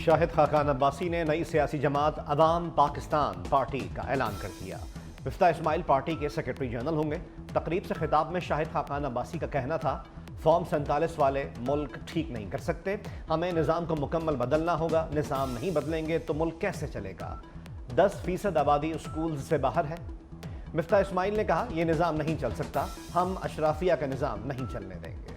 शाहिद खाकान अब्बासी ने नई सियासी जमात अवाम पाकिस्तान पार्टी का ऐलान कर दिया। मिफ्ता इस्माइल पार्टी के सेक्रेटरी जनरल होंगे। तकरीब से खिताब में शाहिद खाकान अब्बासी का कहना था, फॉर्म 47 वाले मुल्क ठीक नहीं कर सकते, हमें निज़ाम को मुकम्मल बदलना होगा, निज़ाम नहीं बदलेंगे तो मुल्क कैसे चलेगा। 10% आबादी स्कूल से बाहर है। मिफ्ता इस्माइल ने कहा, यह निज़ाम नहीं चल सकता, हम अशराफिया का निज़ाम नहीं चलने देंगे।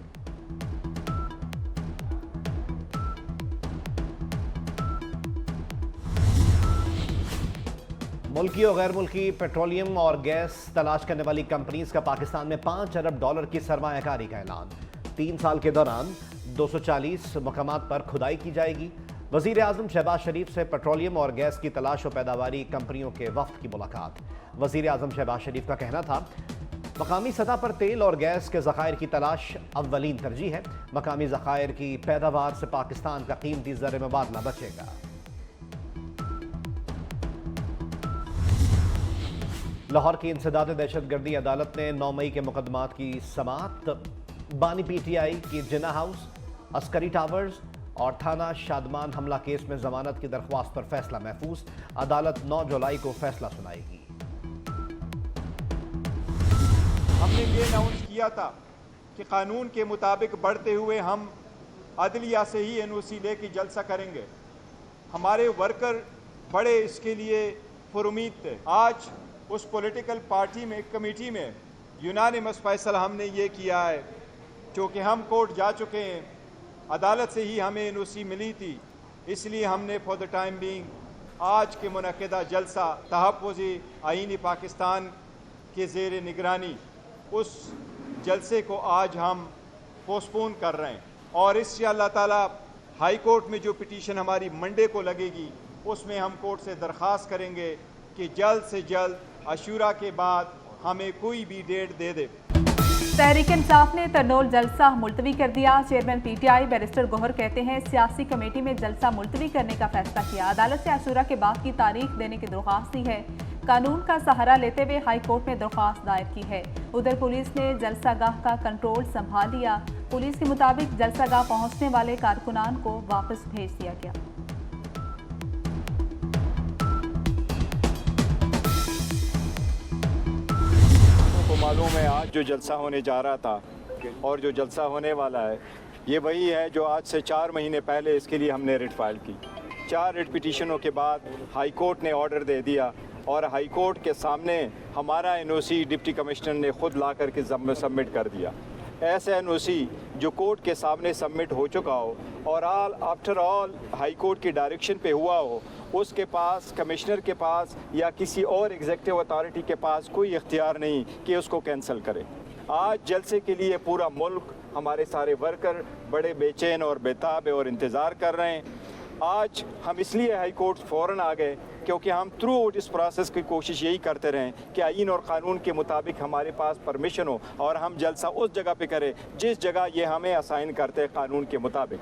मुल्की और गैर मुल्की पेट्रोलियम और गैस तलाश करने वाली कंपनीज का पाकिस्तान में $5 अरब की सरमायाकारी का ऐलान। 3 साल के दौरान 240 मकामात पर खुदाई की जाएगी। वज़ीर आज़म शहबाज शरीफ से पेट्रोलियम और गैस की तलाश और पैदावारी कंपनियों के वफ्द की मुलाकात। वज़ीर आज़म शहबाज शरीफ का कहना था, मकामी सतह पर तेल और गैस के ज़खायर की तलाश अव्वलीन तरजीह है। मकामी ज़खायर की पैदावार से पाकिस्तान का कीमती ज़र मुबादला बचेगा। लाहौर की इंसदाद दहशतगर्दी अदालत ने 9 मई के मुकदमात की समाअत। बानी PTI की जिन्ना हाउस, अस्करी टावर्स और थाना शादमान हमला केस में जमानत की दरख्वास्त पर फैसला महफूज। अदालत 9 जुलाई को फैसला सुनाएगी। हमने ये अनाउंस किया था कि कानून के मुताबिक बढ़ते हुए हम अदलिया से ही NOC लेके जलसा करेंगे। हमारे वर्कर बड़े इसके लिए पुरुमीद थे। आज उस पॉलिटिकल पार्टी में कमेटी में यूनानिमस फैसला हमने ये किया है, क्योंकि हम कोर्ट जा चुके हैं, अदालत से ही हमें NOC मिली थी, इसलिए हमने फॉर द टाइम बीइंग आज के मुनक़िदा जलसा तहफ़्फ़ुज़ आईनी पाकिस्तान के ज़ेर निगरानी उस जलसे को आज हम पोस्टपोन कर रहे हैं। और इससे अल्लाह ताला हाई कोर्ट में जो पिटीशन हमारी मंडे को लगेगी उसमें हम कोर्ट से दरख्वास्त करेंगे कि जल्द से जल्द अशूरा के बाद हमें कोई भी डेट दे दे। तहरीक इंसाफ ने तरनोल जलसा मुलतवी कर दिया। चेयरमैन PTI बैरिस्टर गौहर कहते हैं, सियासी कमेटी में जलसा मुलतवी करने का फैसला किया। अदालत से अशूरा के बाद की तारीख देने की दरख्वास्त दी है। कानून का सहारा लेते हुए हाई कोर्ट में दरख्वास्त दायर की है। उधर पुलिस ने जलसागाह का कंट्रोल संभाल लिया। पुलिस के मुताबिक जलसागाह पहुंचने वाले कारकुनान को वापस भेज दिया गया। मालूम है आज जो जलसा होने जा रहा था और जो जलसा होने वाला है ये वही है जो आज से 4 महीने पहले इसके लिए हमने रिट फाइल की। 4 रिट पिटीशनों के बाद हाई कोर्ट ने ऑर्डर दे दिया और हाई कोर्ट के सामने हमारा NOC डिप्टी कमिश्नर ने खुद ला करके सबमिट कर दिया। ऐसे NOC जो कोर्ट के सामने सबमिट हो चुका हो और आफ्टर ऑल हाई कोर्ट की डायरेक्शन पे हुआ हो, उसके पास कमिश्नर के पास या किसी और एग्जीक्यूटिव अथॉरिटी के पास कोई इख्तियार नहीं कि उसको कैंसिल करे। आज जलसे के लिए पूरा मुल्क, हमारे सारे वर्कर बड़े बेचैन और बेताब और इंतज़ार कर रहे हैं। आज हम इसलिए हाई कोर्ट फ़ौरन आ गए क्योंकि हम थ्रू आउट इस प्रोसेस की कोशिश यही करते रहें कि आईन और क़ानून के मुताबिक हमारे पास परमिशन हो और हम जलसा उस जगह पे करें जिस जगह ये हमें असाइन करते हैं कानून के मुताबिक।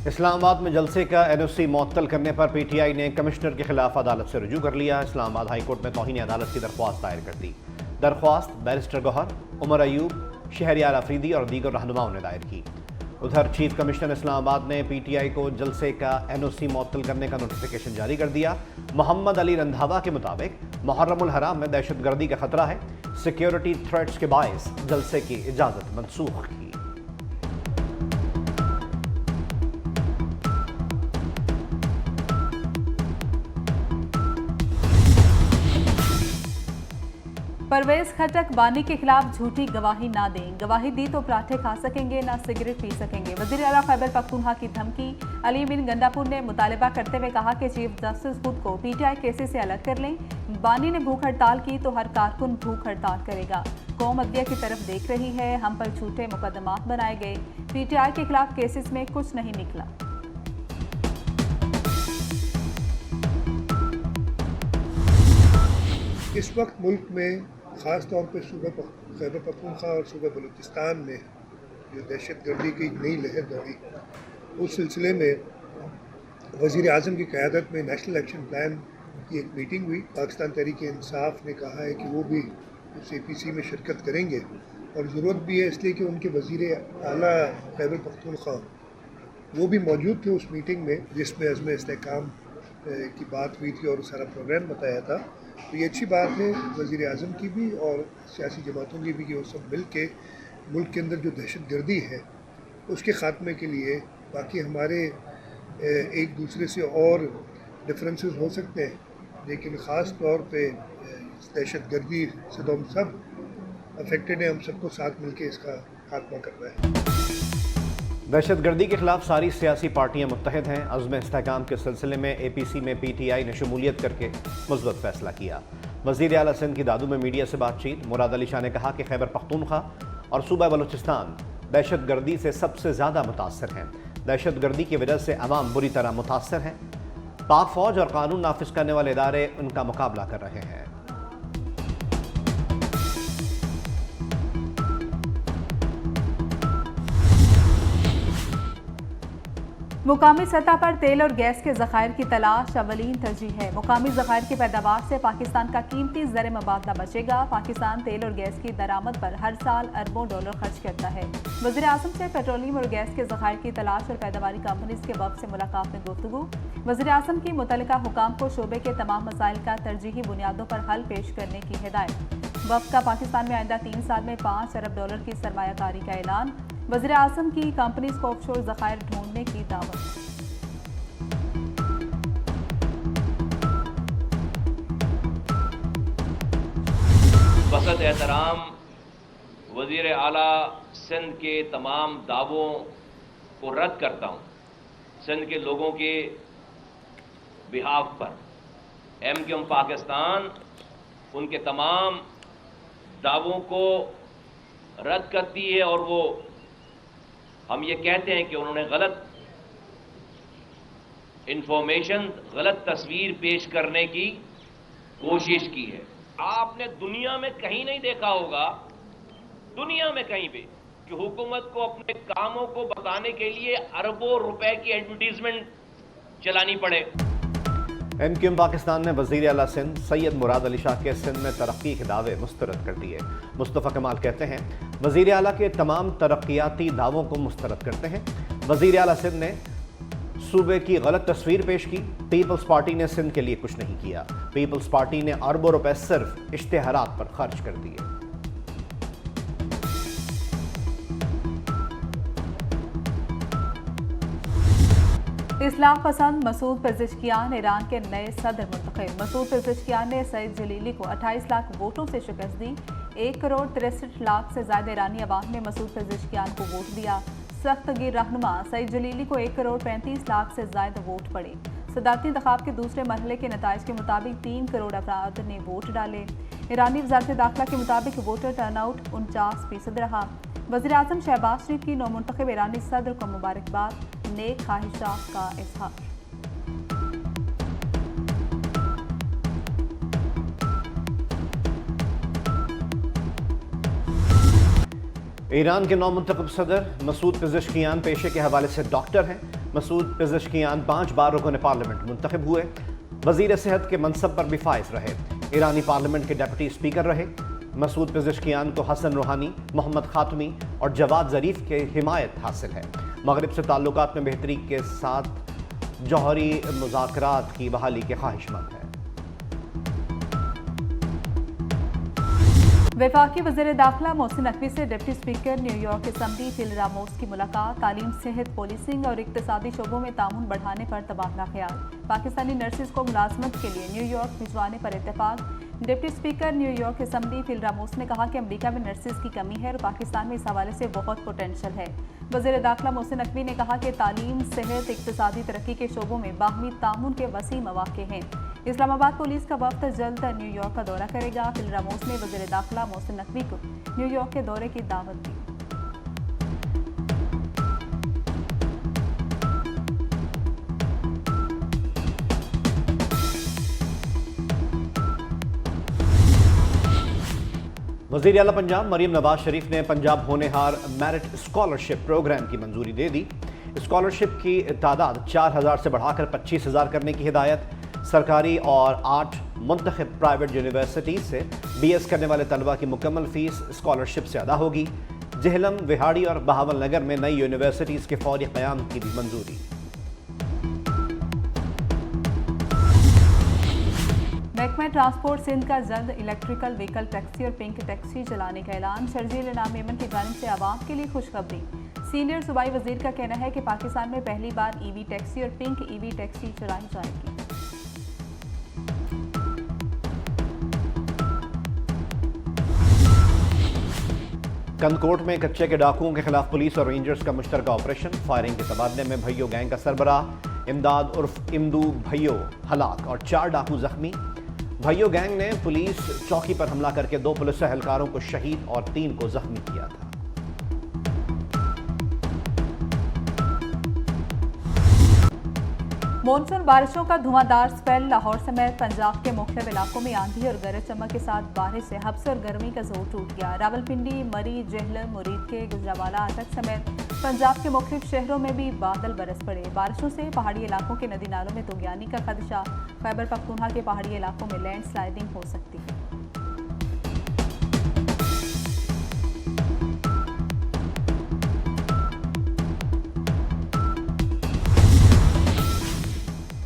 इस्लामाबाद में जलसे का NOC मुअत्तल करने पर PTI ने कमिश्नर के खिलाफ अदालत से रुजू कर लिया। इस्लामाबाद हाई कोर्ट में तौहीन अदालत की दरख्वास्त दायर कर दी। दरख्वास्त बैरिस्टर गौहर, उमर अयूब, शहरियार अफरीदी और दीगर रहनुमाओं ने दायर की। उधर चीफ कमिश्नर इस्लामाबाद ने PTI को जलसे का NOC मुअत्तल करने का नोटिफिकेशन जारी कर दिया। मोहम्मद अली रंधावा के मुताबिक मुहर्रमुल हराम में दहशतगर्दी का खतरा है। सिक्योरिटी थ्रेट्स के बायस जलसे की इजाज़त मनसूख की। परवेज खटक बानी के खिलाफ झूठी गवाही ना दें। गवाही दी तो पराठे खा सकेंगे, ना सिगरेट पी सकेंगे। वज़ीर आला खैबर पख्तूनख्वा की धमकी। अली बिन गंडापुर ने मुतालबा करते हुए कहा कि चीफ जस्टिस खुद को PTI केसेस से अलग कर लें। बानी ने भूख हड़ताल की तो हर कारकुन भूख हड़ताल करेगा। कौम अदलिया की तरफ देख रही है, हम पर झूठे मुकदमात बनाए गए। PTI के खिलाफ केसेस में कुछ नहीं निकला। इस वक्त मुल्क में ख़ास तौर पर सूबा खैबर पख्तूनख्वा और सूबा बलूचिस्तान में जो दहशतगर्दी की नई लहर दौड़ी, उस सिलसिले में वज़ीर आज़म की क़यादत में नेशनल एक्शन प्लान की एक मीटिंग हुई। पाकिस्तान तहरीक इंसाफ ने कहा है कि वो भी उस APC में शिरकत करेंगे और ज़रूरत भी है इसलिए कि उनके वज़ीर आला खैबर पख्तूनख्वा वो भी मौजूद थे उस मीटिंग में जिसमें अज़्म इस्तेहकाम की बात हुई थी और सारा प्रोग्राम बताया था। तो ये अच्छी बात है वज़ीर आज़म की भी और सियासी जमातों की भी कि वो सब मिल के मुल्क के अंदर जो दहशत गर्दी है उसके ख़ात्मे के लिए, बाकी हमारे एक दूसरे से और डिफरेंसेस हो सकते हैं लेकिन ख़ास तौर पे दहशत गर्दी से तो हम सब अफेक्टेड हैं, हम सबको साथ मिलके इसका खात्मा करना है। दहशत गर्दी के खिलाफ सारी सियासी पार्टियां मुत्तहिद हैं। अज़्म इस्तेहकाम के सिलसिले में APC में PTI ने शमूलियत करके मुस्बत फैसला किया। वज़ीर आला सिंध की दादू में मीडिया से बातचीत, मुराद अली शाह ने कहा कि खैबर पख्तूनख्वा और सूबा बलूचिस्तान दहशत गर्दी से सबसे ज़्यादा मुतासर हैं। दहशत गर्दी की वजह से अवाम बुरी तरह मुतासर हैं। पाक फ़ौज और कानून नाफिज करने वाले इदारे उनका मुकाबला कर रहे हैं। मुकामी सतह पर तेल और गैस के ज़खायर की तलाश अवलीन तरजीह है। मुकामी ज़खायर की पैदावार से पाकिस्तान का कीमती ज़र मुबादला बचेगा। पाकिस्तान तेल और गैस की दरामद पर हर साल अरबों डॉलर खर्च करता है। वज़ीर आज़म से पेट्रोलियम और गैस के ज़खायर की तलाश और पैदावारी कंपनीज के वफ़द से मुलाकात में गुफ्तगू। वज़ीर आज़म की मुतल्लिका हुकाम को शोबे के तमाम मसाइल का तरजीही बुनियादों पर हल पेश करने की हिदायत। वफ़द का पाकिस्तान में आइंदा 3 साल में $5 अरब की सरमायाकारी का ऐलान। वज़ीर आज़म की कंपनीज को ऑफशोर ज़खायर ढूंढने की दावत। बसत एहतराम वज़ीर आला सिंध के तमाम दावों को रद्द करता हूँ। सिंध के लोगों के बिहाफ पर MQM पाकिस्तान उनके तमाम दावों को रद्द करती है और वो हम ये कहते हैं कि उन्होंने गलत इंफॉर्मेशन, गलत तस्वीर पेश करने की कोशिश की है। आपने दुनिया में कहीं नहीं देखा होगा, दुनिया में कहीं भी, कि हुकूमत को अपने कामों को बताने के लिए अरबों रुपए की एडवर्टीजमेंट चलानी पड़े। MQM पाकिस्तान ने वज़ीर आला सिंध सैयद मुराद अली शाह के सिंध में तरक्की के दावे मुस्तरद कर दिए। मुस्तफ़ा कमाल कहते हैं वज़ीर आला के तमाम तरक्याती दावों को मुस्तरद करते हैं। वज़ीर आला सिंध ने सूबे की गलत तस्वीर पेश की। पीपल्स पार्टी ने सिंध के लिए कुछ नहीं किया। पीपल्स पार्टी ने अरबों रुपए सिर्फ इश्तेहारात पर खर्च कर दिए। इस्लाम पसंद मसूद पेज़ेश्कियान ईरान के नए सदर मुंतखब। मसूद पेज़ेश्कियान ने सईद जलीली को 28 लाख वोटों से शिकस्त दी। 1 करोड़ 63 लाख से ज्यादा ईरानी अवाम ने मसूद पेज़ेश्कियान को वोट दिया। सख्तगीर रहनुमा सईद जलीली को 1 करोड़ 35 लाख से ज्यादा वोट पड़े। सदारती इंतखाब के दूसरे मरहले के नताइज के मुताबिक 3 करोड़ अफराद ने वोट डाले। ईरानी वज़ारत दाखिला के मुताबिक वोटर टर्नआउट 49% रहा। वज़ीर आज़म शहबाज शरीफ की नौमुंतखब ईरानी सदर को मुबारकबाद, नेक ख्वाहिशात का इजहार। ईरान के नौमुंतखब सदर मसूद पेज़ेश्कियान पेशे के हवाले से डॉक्टर हैं। मसूद पेज़ेश्कियान 5 बार रुकन पार्लियामेंट मुंतखब हुए। वज़ीर सेहत के मनसब पर भी फाइज रहे। ईरानी पार्लियामेंट के डिप्टी स्पीकर रहे। मसूद पेज़ेश्कियान को हसन रूहानी, मोहम्मद खातमी और जवाद ज़रीफ के हिमायत हासिल है। मगरिब से ताल्लुकात में बेहतरी के साथ जौहरी मुज़ाकरात की बहाली के ख्वाहिशमंद है। वफाकी वज़ीर दाखिला मोहसिन नकवी से deputy speaker New York assembly Phil Ramos की मुलाकात। तालीम, सेहत, पुलिसिंग और इक्तिसादी शोबों में ताउन बढ़ाने पर तबादला ख्याल। पाकिस्तानी नर्सिस को मुलाजमत के लिए न्यूयॉर्क भिजवाने पर इत्तेफाक। Deputy speaker New York assembly Phil Ramos ने कहा कि अमरीका में नर्सिस की कमी है और पाकिस्तान में इस हवाले से बहुत पोटेंशल है। वज़ीर दाखिला मोहसिन नकवी ने कहा कि तालीम, सेहत, इक्तिसादी तरक्की के शोबों में बाहमी ताउन के वसी मौक़े हैं। इस्लामाबाद पुलिस का वफ़द जल्द न्यूयॉर्क का दौरा करेगा। फिल रामोस ने वज़ीर दाखिला मोहसिन नकवी को न्यूयॉर्क के दौरे की दावत दी। वज़ीर आला पंजाब मरीम नवाज शरीफ ने पंजाब होनेहार मेरिट स्कॉलरशिप प्रोग्राम की मंजूरी दे दी। स्कॉलरशिप की तादाद 4000 से बढ़ाकर 25000 करने की हिदायत। सरकारी और 8 मुंतखब प्राइवेट यूनिवर्सिटी से BS करने वाले तलबा की मुकम्मल फ़ीस स्कॉलरशिप से अदा होगी। जेहलम, विहाड़ी और बहावलनगर में नई यूनिवर्सिटीज के फौरी क़याम की भी मंजूरी। महकमा ट्रांसपोर्ट सिंध का जल्द इलेक्ट्रिकल व्हीकल टैक्सी और पिंक टैक्सी चलाने का ऐलान। शर्जील इनाम यमन की जानिब से आवाम के लिए खुशखबरी। सीनियर सूबाई वजीर का कहना है कि पाकिस्तान में पहली बार ईवी टैक्सी और पिंक ईवी टैक्सी चलाई जाएगी। कंदकोट में कच्चे के डाकुओं के खिलाफ पुलिस और रेंजर्स का मुश्तरका ऑपरेशन। फायरिंग के तबादले में भैयो गैंग का सरबराह इमदाद उर्फ इमदू भैयो हलाक और 4 डाकू जख्मी। भैयो गैंग ने पुलिस चौकी पर हमला करके 2 पुलिस एहलकारों को शहीद और 3 को जख्मी किया था। मॉनसून बारिशों का धुआंधार स्पेल। लाहौर समेत पंजाब के मुख्तलिफ इलाकों में आंधी और गरज चमक के साथ बारिश से हब्स और गर्मी का जोर टूट गया। रावलपिंडी, मरी, जेहलम, मुरीद के, गुजरावाला, अटक समेत पंजाब के मुख्तलिफ शहरों में भी बादल बरस पड़े। बारिशों से पहाड़ी इलाकों के नदी नालों में तुगयानी का खदशा। खैबर पख्तूनख्वा के पहाड़ी इलाकों में लैंड स्लाइडिंग हो सकती है।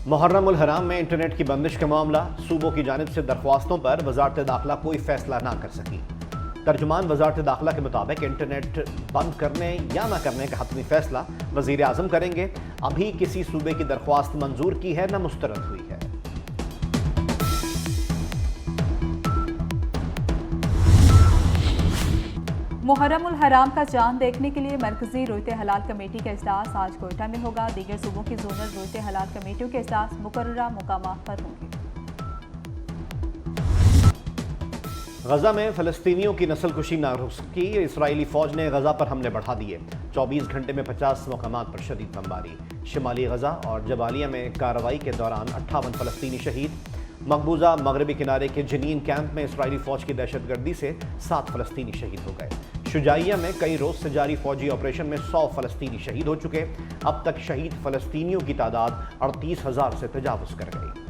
मुहर्रम उल हराम में इंटरनेट की बंदिश का मामला। सूबों की जानिब से दरख्वास्तों पर वजारत दाखिला कोई फैसला ना कर सकी। तर्जुमान वजारत दाखिला के मुताबिक इंटरनेट बंद करने या ना करने का हतमी फैसला वजीर आजम करेंगे। अभी किसी सूबे की दरख्वास्त मंजूर की है न मुस्तरद हुई है। मुहर्रम उल हराम का चांद देखने के लिए मरकजी रोयत हलाल कमेटी का इजलास आज कोयटा में होगा। दीगर सूबों की जोनल रोयत हलाल कमेटियों के इजलास मुकर्ररा मुकामात पर होंगे। गजा में फलस्तीनियों की नस्लकुशी ना रुकी। इसराइली फौज ने गजा पर हमले बढ़ा दिए। 24 घंटे में 50 मकामात पर शदीद बमबारी। शिमाली गजा और जबालिया में कार्रवाई के दौरान 58 फलस्तीनी शहीद। मकबूजा मगरबी किनारे के जनीन कैंप में इसराइली फौज की दहशतगर्दी से 7 फलस्तीनी शहीद हो गए। शुजाइया में कई रोज से जारी फौजी ऑपरेशन में 100 फलस्तीनी शहीद हो चुके। अब तक शहीद फलस्तीनियों की तादाद 38,000 से तजावुज कर गई।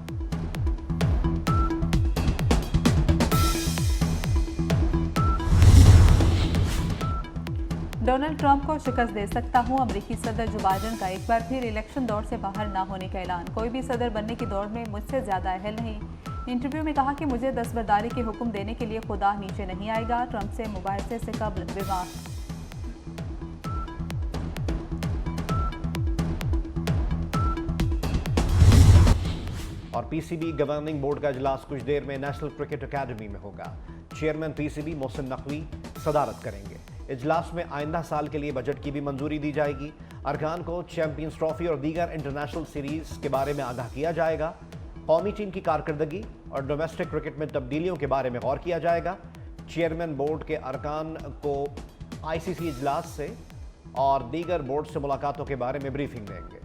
डोनाल्ड ट्रंप को शिकस्त दे सकता हूं। अमेरिकी सदर जो बाइडन का एक बार फिर इलेक्शन दौड़ से बाहर ना होने का ऐलान। कोई भी सदर बनने की दौड़ में मुझसे ज्यादा अहल नहीं। इंटरव्यू में कहा कि मुझे दस्तबरदारी के हुक्म देने के लिए खुदा नीचे नहीं आएगा। ट्रंप से मुबाहिसे से कबल विवाद। और पीसीबी गवर्निंग बोर्ड का इजलास कुछ देर में नेशनल क्रिकेट अकेडमी में होगा। चेयरमैन पीसीबी मोहसिन नकवी सदारत करेंगे। इजलास में आइंदा साल के लिए बजट की भी मंजूरी दी जाएगी। अरकान को चैंपियंस ट्रॉफी और दीगर इंटरनेशनल सीरीज के बारे में आगाह किया जाएगा। कौमी टीम की कारकर्दगी और डोमेस्टिक क्रिकेट में तब्दीलियों के बारे में गौर किया जाएगा। चेयरमैन बोर्ड के अरकान को आईसीसी इजलास से और दीगर बोर्ड से मुलाकातों के बारे में ब्रीफिंग देंगे।